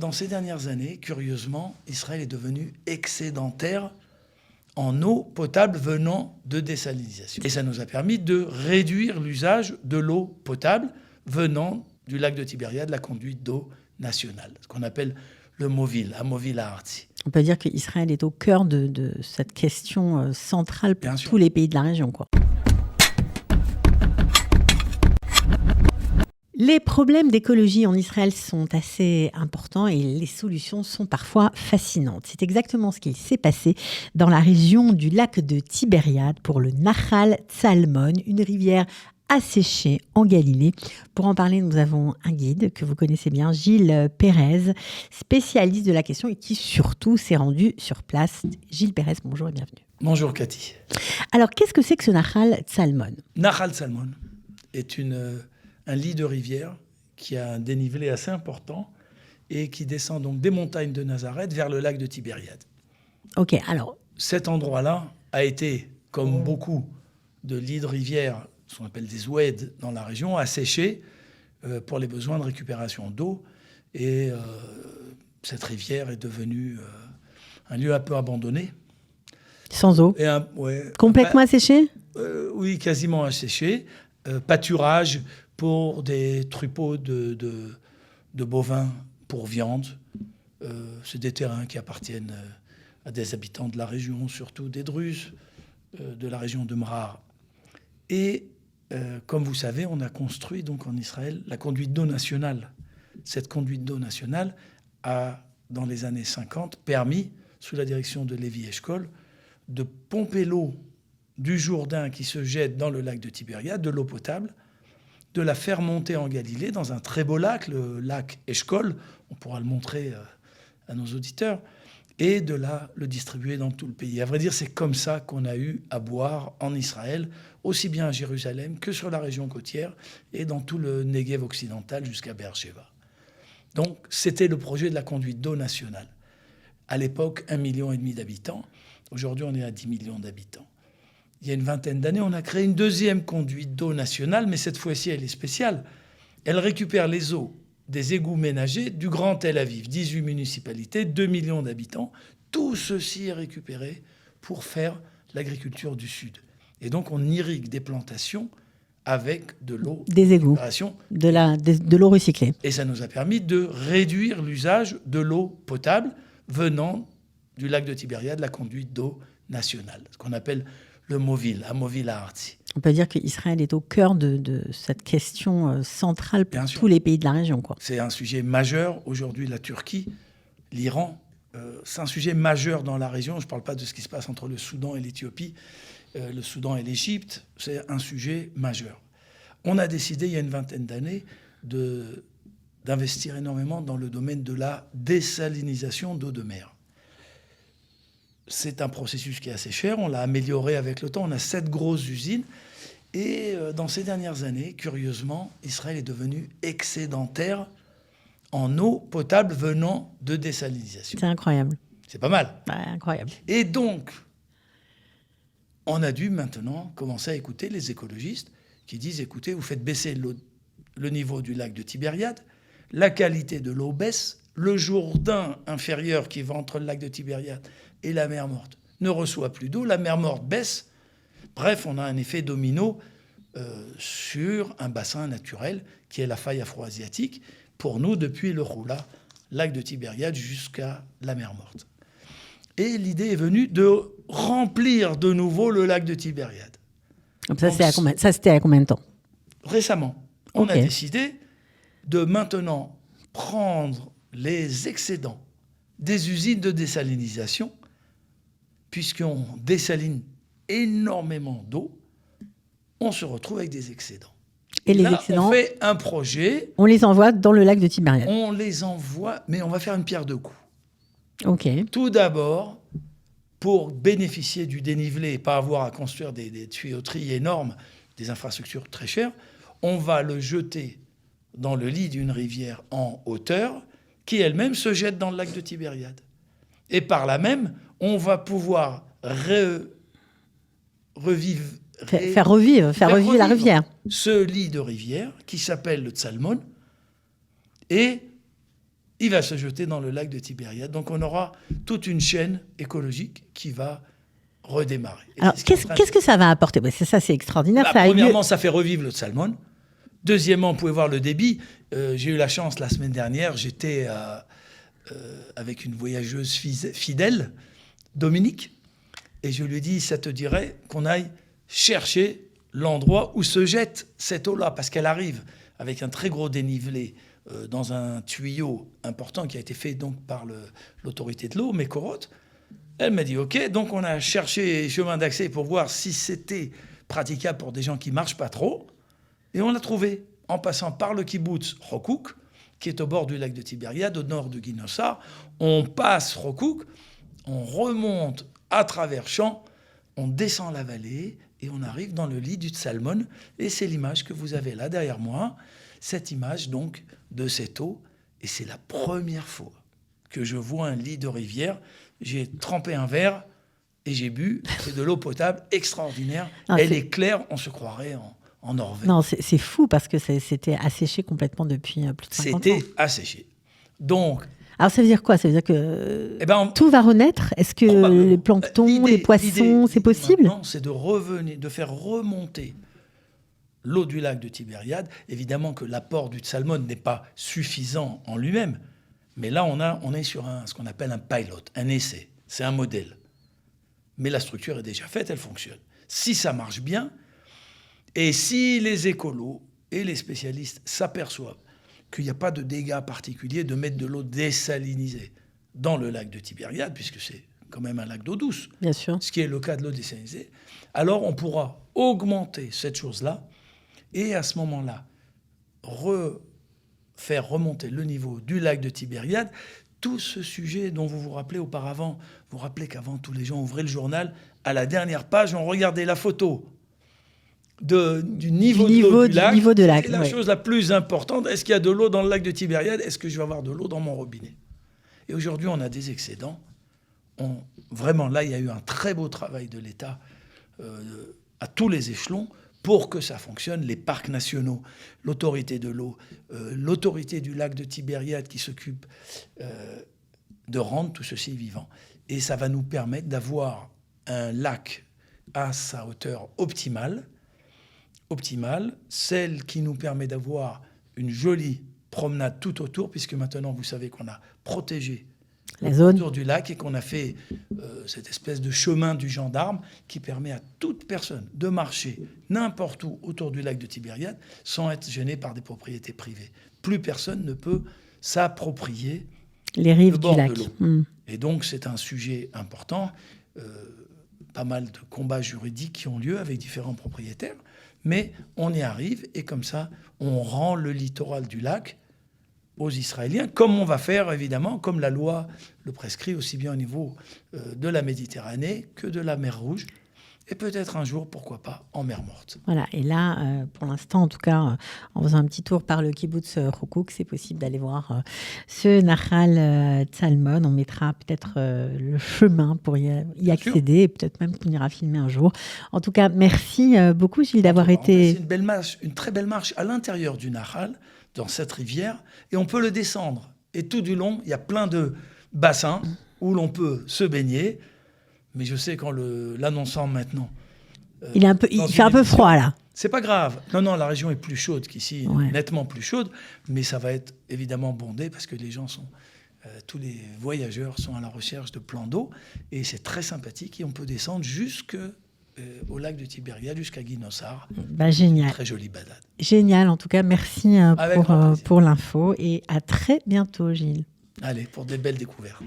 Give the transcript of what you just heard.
Dans ces dernières années, curieusement, Israël est devenu excédentaire en eau potable venant de désalinisation. Et ça nous a permis de réduire l'usage de l'eau potable venant du lac de Tibériade, la conduite d'eau nationale, ce qu'on appelle le Movil, Amovil Arti. On peut dire qu'Israël est au cœur de cette question centrale pour Bien sûr. tous les pays de la région, quoi. Les problèmes d'écologie en Israël sont assez importants et les solutions sont parfois fascinantes. C'est exactement ce qu'il s'est passé dans la région du lac de Tibériade pour le Nahal Tzalmon, une rivière asséchée en Galilée. Pour en parler, nous avons un guide que vous connaissez bien, Gilles Pérez, spécialiste de la question et qui surtout s'est rendu sur place. Gilles Pérez, bonjour et bienvenue. Bonjour Cathy. Alors, qu'est-ce que c'est que ce Nahal Tzalmon ? Nahal Tzalmon est un lit de rivière qui a un dénivelé assez important et qui descend donc des montagnes de Nazareth vers le lac de Tibériade. Ok, alors... Cet endroit-là a été, comme beaucoup de lits de rivière, ce qu'on appelle des oueds dans la région, asséché pour les besoins de récupération d'eau. Et cette rivière est devenue un lieu un peu abandonné. Sans eau. Complètement asséché ? Oui, quasiment asséché. Pâturage pour des troupeaux de bovins pour viande. C'est des terrains qui appartiennent à des habitants de la région, surtout des Druzes, de la région de Mrar. Et comme vous savez, on a construit donc en Israël la conduite d'eau nationale. Cette conduite d'eau nationale a, dans les années 50, permis, sous la direction de Lévi Eshkol, de pomper l'eau du Jourdain qui se jette dans le lac de Tibériade, de l'eau potable, de la faire monter en Galilée dans un très beau lac, le lac Eshkol, on pourra le montrer à nos auditeurs, et de le distribuer dans tout le pays. À vrai dire, c'est comme ça qu'on a eu à boire en Israël, aussi bien à Jérusalem que sur la région côtière et dans tout le Negev occidental jusqu'à Beersheba. Donc, c'était le projet de la conduite d'eau nationale. À l'époque, 1,5 million d'habitants. Aujourd'hui, on est à 10 millions d'habitants. Il y a une vingtaine d'années, on a créé une deuxième conduite d'eau nationale, mais cette fois-ci, elle est spéciale. Elle récupère les eaux des égouts ménagers du Grand Tel Aviv, 18 municipalités, 2 millions d'habitants. Tout ceci est récupéré pour faire l'agriculture du Sud. Et donc, on irrigue des plantations avec de l'eau. Des égouts, de l'eau recyclée. Et ça nous a permis de réduire l'usage de l'eau potable venant du lac de Tibériade, la conduite d'eau nationale, ce qu'on appelle le Movil, Amovil Arti. On peut dire qu'Israël est au cœur de cette question centrale pour tous les pays de la région, quoi. C'est un sujet majeur. Aujourd'hui, la Turquie, l'Iran, c'est un sujet majeur dans la région. Je ne parle pas de ce qui se passe entre le Soudan et l'Éthiopie, le Soudan et l'Égypte. C'est un sujet majeur. On a décidé, il y a une vingtaine d'années, d'investir énormément dans le domaine de la désalinisation d'eau de mer. C'est un processus qui est assez cher. On l'a amélioré avec le temps. On a 7 grosses usines. Et dans ces dernières années, curieusement, Israël est devenu excédentaire en eau potable venant de désalinisation. C'est incroyable. C'est pas mal. Ouais, incroyable. Et donc, on a dû maintenant commencer à écouter les écologistes qui disent, écoutez, vous faites baisser le niveau du lac de Tibériade, la qualité de l'eau baisse, le Jourdain inférieur qui va entre le lac de Tibériade et la mer Morte ne reçoit plus d'eau, la mer Morte baisse. Bref, on a un effet domino sur un bassin naturel qui est la faille afro-asiatique, pour nous, depuis le Roula, lac de Tibériade, jusqu'à la mer Morte. Et l'idée est venue de remplir de nouveau le lac de Tibériade. Ça, c'était à combien de temps ? Récemment, on a décidé de maintenant prendre les excédents des usines de désalinisation, puisqu'on dessaline énormément d'eau, on se retrouve avec des excédents. Et les excédents, on fait un projet. On les envoie dans le lac de Tibériade. On les envoie, mais on va faire une pierre deux coups. Ok. Tout d'abord, pour bénéficier du dénivelé et pas avoir à construire des tuyauteries énormes, des infrastructures très chères, on va le jeter dans le lit d'une rivière en hauteur qui elle-même se jette dans le lac de Tibériade. Et par là même, on va pouvoir faire revivre la rivière. Ce lit de rivière qui s'appelle le Tzalmon. Et il va se jeter dans le lac de Tibériade. Donc on aura toute une chaîne écologique qui va redémarrer. Et Alors, qu'est-ce que ça va apporter? C'est extraordinaire. Bah, premièrement, ça fait revivre le salmon. Deuxièmement, vous pouvez voir le débit. J'ai eu la chance la semaine dernière, j'étais avec une voyageuse fidèle, Dominique, et je lui ai dit, ça te dirait qu'on aille chercher l'endroit où se jette cette eau-là, parce qu'elle arrive avec un très gros dénivelé dans un tuyau important qui a été fait donc par l'autorité de l'eau, Mekorot. Elle m'a dit OK, donc on a cherché chemin d'accès pour voir si c'était praticable pour des gens qui marchent pas trop, et on l'a trouvé en passant par le kibbutz Rokouk, qui est au bord du lac de Tibériade, au nord de Guinossar. On passe Rokouk, on remonte à travers champs, on descend la vallée et on arrive dans le lit du Tsalmon. Et c'est l'image que vous avez là derrière moi, cette image donc de cette eau. Et c'est la première fois que je vois un lit de rivière. J'ai trempé un verre et j'ai bu. C'est de l'eau potable extraordinaire. Elle est claire, on se croirait en Norvège. Non, c'est fou parce que c'était asséché complètement depuis plus de 50 ans. C'était asséché. Donc, alors ça veut dire quoi? Ça veut dire que tout va renaître? Est-ce que les planctons, les poissons, c'est possible? Non, c'est de faire remonter l'eau du lac de Tibériade. Évidemment que l'apport du salmon n'est pas suffisant en lui-même, mais là on est sur ce qu'on appelle un pilot, un essai. C'est un modèle. Mais la structure est déjà faite, elle fonctionne. Si ça marche bien, et si les écolos et les spécialistes s'aperçoivent qu'il n'y a pas de dégâts particuliers de mettre de l'eau désalinisée dans le lac de Tibériade, puisque c'est quand même un lac d'eau douce, bien sûr, ce qui est le cas de l'eau désalinisée, alors on pourra augmenter cette chose-là et à ce moment-là, faire remonter le niveau du lac de Tibériade. Tout ce sujet dont vous vous rappelez auparavant, vous vous rappelez qu'avant, tous les gens ouvraient le journal, à la dernière page, on regardait la photo du niveau de lac. C'est la chose la plus importante. Est-ce qu'il y a de l'eau dans le lac de Tibériade? Est-ce que je vais avoir de l'eau dans mon robinet? Et aujourd'hui, on a des excédents. Vraiment, là, il y a eu un très beau travail de l'État à tous les échelons pour que ça fonctionne. Les parcs nationaux, l'autorité de l'eau, l'autorité du lac de Tibériade qui s'occupe de rendre tout ceci vivant. Et ça va nous permettre d'avoir un lac à sa hauteur optimale, celle qui nous permet d'avoir une jolie promenade tout autour, puisque maintenant, vous savez qu'on a protégé la zone autour du lac et qu'on a fait cette espèce de chemin du gendarme qui permet à toute personne de marcher n'importe où autour du lac de Tibériade sans être gêné par des propriétés privées. Plus personne ne peut s'approprier les rives le bord du lac. de l'eau. Et donc, c'est un sujet important. Pas mal de combats juridiques qui ont lieu avec différents propriétaires. Mais on y arrive et comme ça, on rend le littoral du lac aux Israéliens, comme on va faire évidemment, comme la loi le prescrit aussi bien au niveau de la Méditerranée que de la mer Rouge. Et peut-être un jour, pourquoi pas, en mer Morte. Voilà, et là, pour l'instant, en tout cas, en faisant un petit tour par le kibbutz Rokouk, c'est possible d'aller voir ce Nahal Tsalmon. On mettra peut-être le chemin pour y accéder, et peut-être même qu'on ira filmer un jour. En tout cas, merci beaucoup, Gilles, d'avoir été... C'est une très belle marche à l'intérieur du Nahal, dans cette rivière, et on peut le descendre. Et tout du long, il y a plein de bassins où l'on peut se baigner. Mais je sais qu'en l'annonçant maintenant... il fait un peu froid, là. C'est pas grave. Non, la région est plus chaude qu'ici, nettement plus chaude. Mais ça va être évidemment bondé parce que les gens tous les voyageurs sont à la recherche de plans d'eau. Et c'est très sympathique. Et on peut descendre jusqu'au lac de Tibériade, jusqu'à Guinossar. Génial. Très jolie balade. Génial. En tout cas, merci pour l'info. Et à très bientôt, Gilles. Allez, pour des belles découvertes.